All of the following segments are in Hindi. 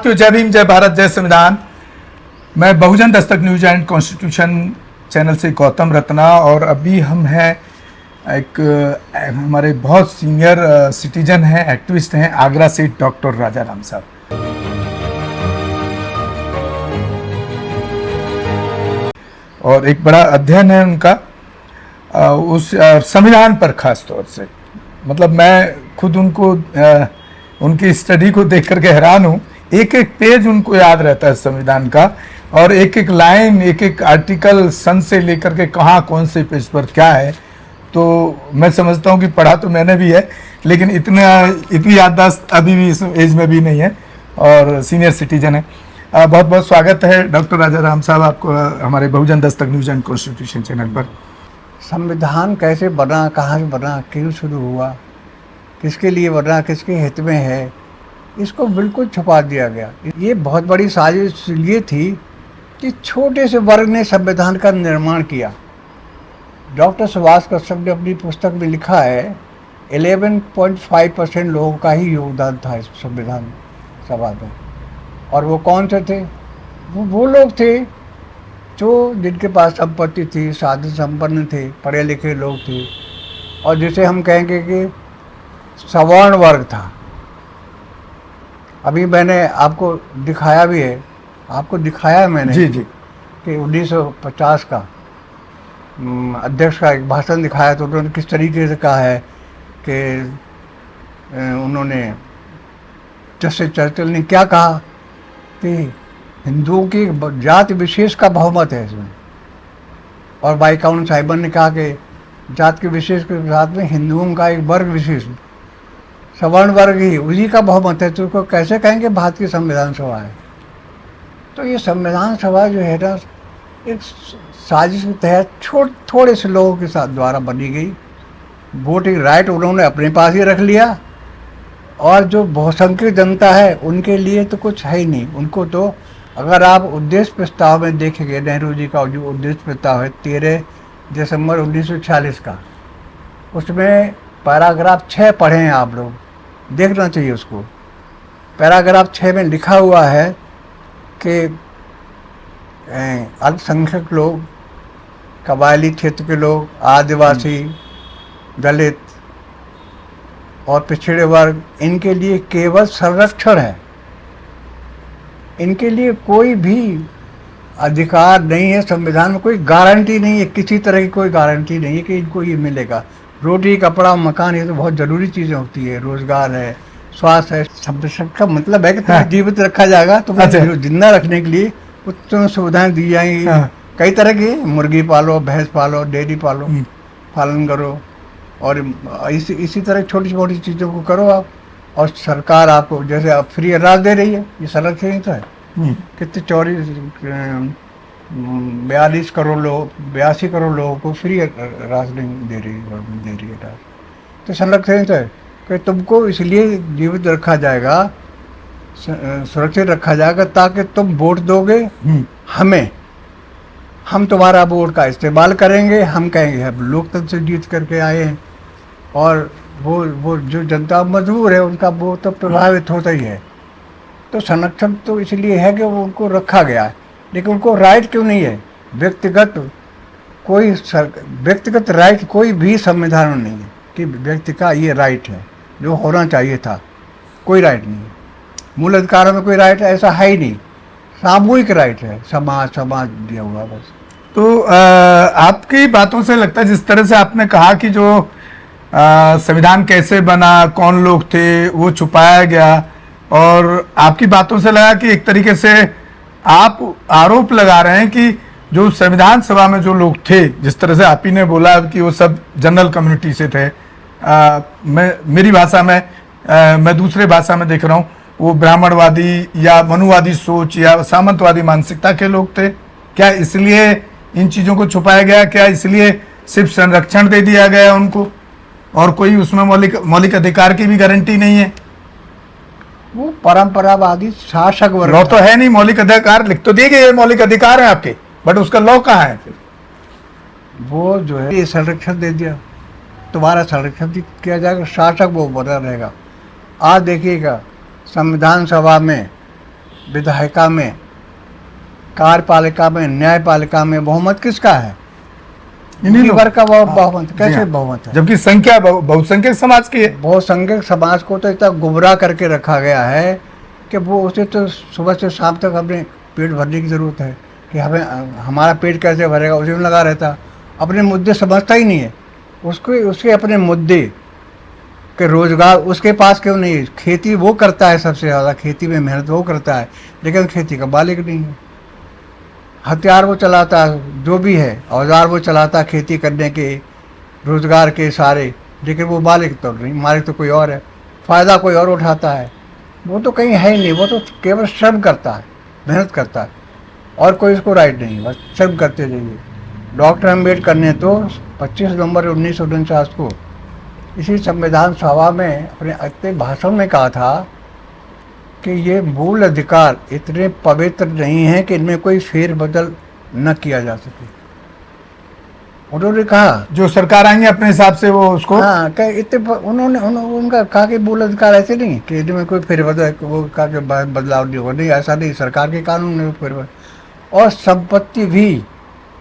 तो जय भीम, जय भारत, जय संविधान। मैं बहुजन Dastak news and constitution channel से गौतम रत्ना, और अभी हम हैं एक हमारे बहुत सीनियर सिटीजन हैं, एक्टिविस्ट हैं, आगरा से डॉक्टर राजा राम साहब। और एक बड़ा अध्ययन है उनका उस संविधान पर खास तौर से। मतलब मैं खुद उनको उनकी स्टडी को देख करके हैरान हूँ। एक एक पेज उनको याद रहता है संविधान का, और एक एक लाइन, एक एक आर्टिकल सन से लेकर के कहाँ कौन से पेज पर क्या है। तो मैं समझता हूँ कि पढ़ा तो मैंने भी है, लेकिन इतनी याददाश्त अभी भी इस एज में भी नहीं है, और सीनियर सिटीजन है। बहुत बहुत स्वागत है डॉक्टर राजा राम साहब आपको हमारे बहुजन Dastak news and constitution channel पर। संविधान कैसे बना, कहाँ से बना, क्यों शुरू हुआ, किसके लिए बना, किसके हित में है, इसको बिल्कुल छुपा दिया गया। ये बहुत बड़ी साजिश ये थी कि छोटे से वर्ग ने संविधान का निर्माण किया। डॉक्टर सुभाष कश्यप ने अपनी पुस्तक में लिखा है 11.5% लोगों का ही योगदान था इस संविधान सभा में। और वो कौन से थे? वो लोग थे जो जिनके पास संपत्ति थी, साधन संपन्न थे, पढ़े लिखे लोग थे, और जिसे हम कहेंगे कि सवर्ण वर्ग था। अभी मैंने आपको दिखाया भी है, आपको दिखाया है मैंने जी जी कि 1950 का अध्यक्ष का एक भाषण दिखाया। तो उन्होंने किस तरीके से कहा है कि उन्होंने जस्टिस चर्चिल ने क्या कहा कि हिंदुओं की जाति विशेष का बहुमत है इसमें, और वाइकाउंट साहिबन ने कहा कि जात के विशेष के साथ में हिंदुओं का एक वर्ग विशेष, सवर्ण वर्ग ही उसी का बहुमत है। तो उसको कैसे कहेंगे भारत की संविधान सभा है? तो ये संविधान सभा जो है ना, एक साजिश के तहत थोड़े से लोगों के साथ द्वारा बनी गई। वोटिंग राइट उन्होंने अपने पास ही रख लिया, और जो बहुसंख्यक जनता है उनके लिए तो कुछ है ही नहीं। उनको तो अगर आप उद्देश्य प्रस्ताव में देखेंगे, नेहरू जी का जो उद्देश्य प्रस्ताव है 13 दिसंबर 1946 का, उसमें पैराग्राफ 6 पढ़े हैं आप लोग, देखना चाहिए उसको। पैराग्राफ 6 में लिखा हुआ है कि अल्पसंख्यक लोग, कबायली क्षेत्र के लोग, आदिवासी, दलित और पिछड़े वर्ग, इनके लिए केवल संरक्षण है। इनके लिए कोई भी अधिकार नहीं है, संविधान में कोई गारंटी नहीं है, किसी तरह की कोई गारंटी नहीं है कि इनको ये मिलेगा। रोटी, कपड़ा, मकान, ये तो बहुत ज़रूरी चीज़ें होती है, रोजगार है, स्वास्थ्य है। संरक्षण का मतलब है कि तुम्हें जीवित रखा जाएगा, तुम्हें जिंदा रखने के लिए तुम्हें सुविधाएं दी जाएंगी। कई तरह की, मुर्गी पालो, भैंस पालो, डेयरी पालो, पालन करो, और इसी तरह छोटी छोटी चीज़ों को करो आप। और सरकार आपको जैसे आप फ्री अनाज दे रही है, ये संरक्षण ही तो है। कितने 42 करोड़ लोग, 82 करोड़ लोगों को फ्री राशनिंग दे रही है, गवर्नमेंट दे रही है राशन। तो संरक्षण तो है कि तुमको इसलिए जीवित रखा जाएगा, सुरक्षित रखा जाएगा, ताकि तुम वोट दोगे हमें, हम तुम्हारा वोट का इस्तेमाल करेंगे, हम कहेंगे हम लोकतंत्र से जीत करके आए हैं। और वो जो जनता मजबूर है उनका वो तो प्रभावित होता ही है। तो संरक्षण तो इसलिए है कि वो उनको रखा गया है, लेकिन उनको राइट क्यों नहीं है? व्यक्तिगत राइट कोई भी संविधान में नहीं है कि व्यक्ति का ये राइट है जो होना चाहिए था। कोई राइट नहीं है, मूल अधिकारों में कोई राइट ऐसा है ही नहीं। सामूहिक राइट है, समाज दिया हुआ बस। तो आपकी बातों से लगता है, जिस तरह से आपने कहा कि जो संविधान कैसे बना, कौन लोग थे, वो छुपाया गया, और आपकी बातों से लगा कि एक तरीके से आप आरोप लगा रहे हैं कि जो संविधान सभा में जो लोग थे, जिस तरह से आप ही ने बोला कि वो सब जनरल कम्युनिटी से थे। मेरी भाषा में, मैं दूसरे भाषा में देख रहा हूँ, वो ब्राह्मणवादी या मनुवादी सोच या सामंतवादी मानसिकता के लोग थे। क्या इसलिए इन चीज़ों को छुपाया गया? क्या इसलिए सिर्फ संरक्षण दे दिया गया उनको, और कोई उसमें मौलिक अधिकार की भी गारंटी नहीं है? वो परंपरावादी शासक वर्ग लॉ तो है नहीं, मौलिक अधिकार लिख तो दिए गए, मौलिक अधिकार है आपके, बट उसका लॉ कहाँ है फिर? वो जो है ये संरक्षण दे दिया, तुम्हारा संरक्षण किया जाएगा, शासक वो बना रहेगा। आज देखिएगा संविधान सभा में विधायिका में, कार्यपालिका में, न्यायपालिका में बहुमत किसका है? इन्हीं लोग। वर्ग का बहुमत। जी कैसे हाँ। बहुमत है? जबकि संख्या बहुसंख्यक समाज की है। बहुसंख्यक समाज को तो इतना गुमराह करके रखा गया है कि वो उसे तो सुबह से शाम तक अपने पेट भरने की ज़रूरत है कि हमें हमारा पेट कैसे भरेगा, उसी में लगा रहता। अपने मुद्दे समझता ही नहीं है। उसके अपने मुद्दे कि रोज़गार उसके पास क्यों नहीं है। खेती वो करता है सबसे ज़्यादा, खेती में मेहनत वो करता है, लेकिन खेती का मालिक नहीं है। हथियार वो चलाता है, जो भी है औजार वो चलाता खेती करने के, रोज़गार के सारे, लेकिन वो मालिक तो नहीं, मालिक तो कोई और है, फ़ायदा कोई और उठाता है। वो तो कहीं है ही नहीं, वो तो केवल श्रम करता है, मेहनत करता है, और कोई उसको राइट नहीं, बस श्रम करते जाइए। डॉक्टर अम्बेडकर ने तो 25 नवंबर 1949 को इसी संविधान सभा में अपने भाषण में कहा था कि ये मूल अधिकार इतने पवित्र नहीं हैं कि इनमें कोई फेरबदल न किया जा सके। उन्होंने कहा जो सरकार आएंगे अपने हिसाब से वो उसको, हाँ, उन्होंने उनका कहा कि मूल अधिकार ऐसे नहीं कि इनमें कोई फेरबदल, वो कहा कि बदलाव नहीं होगा। नहीं, ऐसा नहीं, सरकार के कानून में फेरबदल। और संपत्ति भी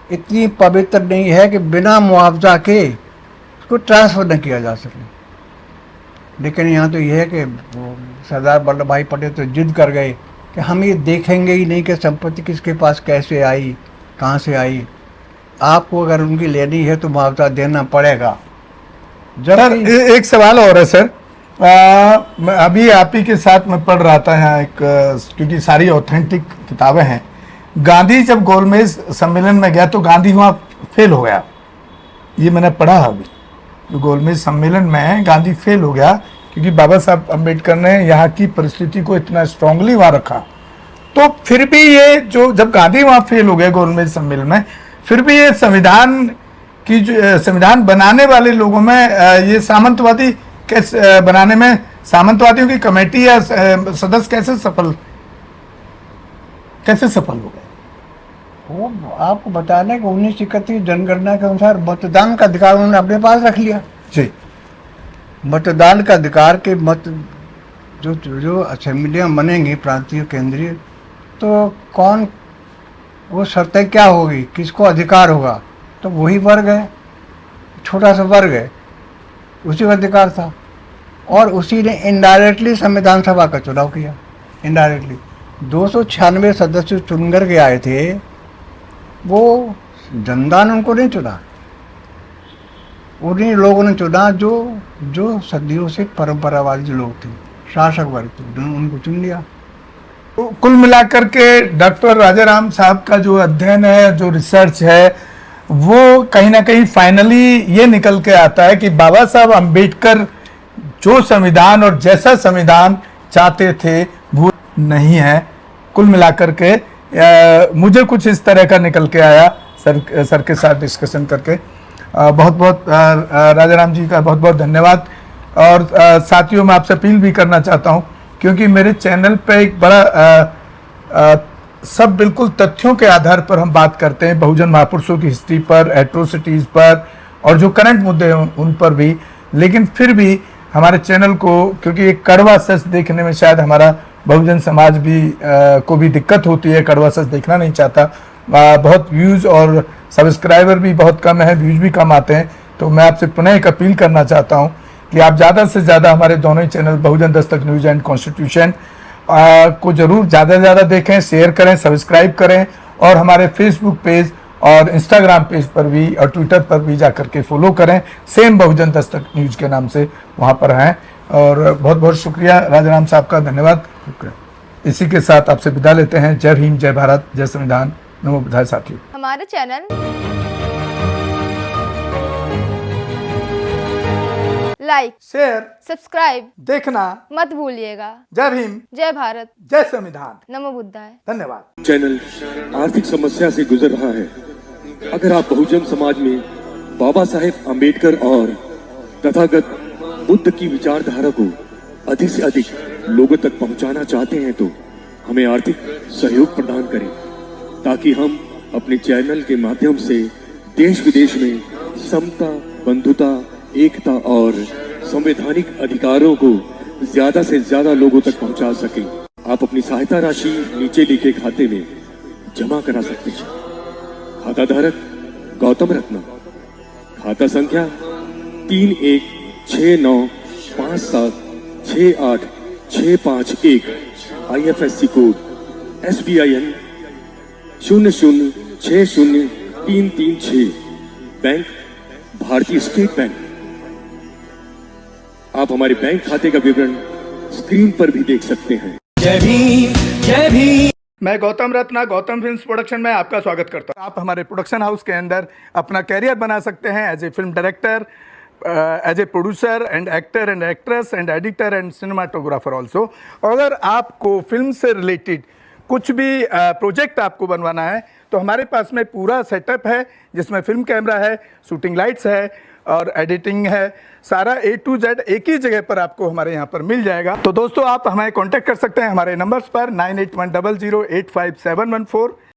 इतनी पवित्र नहीं है कि बिना मुआवजा के उसको ट्रांसफर न किया जा सके। लेकिन यहाँ तो यह है कि सरदार वल्लभ भाई पटेल तो जिद कर गए कि हम ये देखेंगे ही नहीं कि संपत्ति किसके पास कैसे आई, कहाँ से आई। आपको अगर उनकी लेनी है तो मुआवजा देना पड़ेगा। सर एक सवाल और है सर। अभी आप ही के साथ मैं पढ़ रहा था यहाँ एक, क्योंकि सारी ऑथेंटिक किताबें हैं। गांधी जब गोलमेज सम्मेलन में गया तो गांधी वहाँ फेल हो गया, ये मैंने पढ़ा अभी। जो गोलमेज सम्मेलन में गांधी फेल हो गया क्योंकि बाबा साहब अम्बेडकर ने यहाँ की परिस्थिति को इतना स्ट्रांगली वहाँ रखा। तो फिर भी ये जो जब गांधी वहाँ फेल हो गया गोलमेज सम्मेलन में, फिर भी ये संविधान की जो संविधान बनाने वाले लोगों में ये सामंतवादी कैसे बनाने में सामंतवादियों की कमेटी या सदस्य कैसे सफल हो गए? वो आपको बताना कि 1931 जनगणना के अनुसार मतदान का अधिकार उन्होंने अपने पास रख लिया। जी, मतदान का अधिकार के मत जो असेंबलियाँ बनेंगी प्रांतीय केंद्रीय, तो कौन वो शर्तें क्या होगी, किसको अधिकार होगा, तो वही वर्ग है, छोटा सा वर्ग है, उसी का अधिकार था। और उसी ने इनडायरेक्टली संविधान सभा का चुनाव किया। इनडायरेक्टली 296 सदस्य चुन कर के आए थे, वो जनता ने उनको नहीं चुना, उन्हीं लोगों ने चुना जो सदियों से परंपरावादी लोग थे, शासक वर्ग थे, उनको चुन लिया। तो कुल मिलाकर के डॉक्टर राजाराम साहब का जो अध्ययन है, जो रिसर्च है, वो कहीं ना कहीं फाइनली ये निकल के आता है कि बाबा साहब अम्बेडकर जो संविधान और जैसा संविधान चाहते थे वो नहीं है। कुल मिलाकर के मुझे कुछ इस तरह का निकल के आया सर के साथ डिस्कशन करके। बहुत बहुत राजाराम जी का बहुत बहुत धन्यवाद। और साथियों, मैं आपसे अपील भी करना चाहता हूं, क्योंकि मेरे चैनल पे एक बड़ा सब बिल्कुल तथ्यों के आधार पर हम बात करते हैं, बहुजन महापुरुषों की हिस्ट्री पर, एट्रोसिटीज़ पर, और जो करंट मुद्दे हैं उन पर भी। लेकिन फिर भी हमारे चैनल को, क्योंकि एक कड़वा सच देखने में शायद हमारा बहुजन समाज भी को भी दिक्कत होती है, कड़वा सच देखना नहीं चाहता। बहुत व्यूज़ और सब्सक्राइबर भी बहुत कम है, व्यूज़ भी कम आते हैं। तो मैं आपसे पुनः एक अपील करना चाहता हूं कि आप ज़्यादा से ज़्यादा हमारे दोनों ही channel Bahujan Dastak news and constitution को ज़रूर ज़्यादा से ज़्यादा देखें, शेयर करें, सब्सक्राइब करें, और हमारे फेसबुक पेज और इंस्टाग्राम पेज पर भी और ट्विटर पर भी जाकर के फॉलो करें, सेम बहुजन दस्तक न्यूज़ के नाम से वहाँ पर हैं। और बहुत बहुत शुक्रिया राजाराम साहब का, धन्यवाद। इसी के साथ आपसे विदा लेते हैं। जय हिंद, जय भारत, जय संविधान। नमो बुद्धाय साथियों। हमारे चैनल लाइक, शेयर, सब्सक्राइब देखना मत भूलिएगा। जय भीम, जय भारत, जय संविधान, नमो बुद्धाय। धन्यवाद। चैनल आर्थिक समस्या से गुजर रहा है। अगर आप बहुजन समाज में बाबा साहेब अम्बेडकर और तथागत बुद्ध की विचारधारा को अधिक से अधिक लोगों तक पहुंचाना चाहते हैं तो हमें आर्थिक सहयोग प्रदान करें, ताकि हम अपने चैनल के माध्यम से देश विदेश में समता, बंधुता, एकता और संवैधानिक अधिकारों को ज्यादा से ज्यादा लोगों तक पहुंचा सकें। आप अपनी सहायता राशि नीचे लिखे खाते में जमा करा सकते हैं। खाता धारक गौतम रत्ना, खाता संख्या 3169576865 IFSC कोड SBIN 0060336, बैंक भारतीय स्टेट बैंक। आप हमारे बैंक खाते का विवरण स्क्रीन पर भी देख सकते हैं। जय भीम जय भीम। मैं गौतम रत्ना गौतम फिल्म्स प्रोडक्शन में आपका स्वागत करता हूं। आप हमारे प्रोडक्शन हाउस के अंदर अपना कैरियर बना सकते हैं as a film director, as a producer and actor and actress and editor and cinematographer also. अगर आपको फिल्म से रिलेटेड कुछ भी प्रोजेक्ट आपको बनवाना है तो हमारे पास में पूरा सेटअप है, जिसमें फिल्म कैमरा है, शूटिंग लाइट्स है और एडिटिंग है। सारा A to Z एक ही जगह पर आपको हमारे यहाँ पर मिल जाएगा। तो दोस्तों, आप हमें कांटेक्ट कर सकते हैं हमारे नंबर्स पर 9810085714।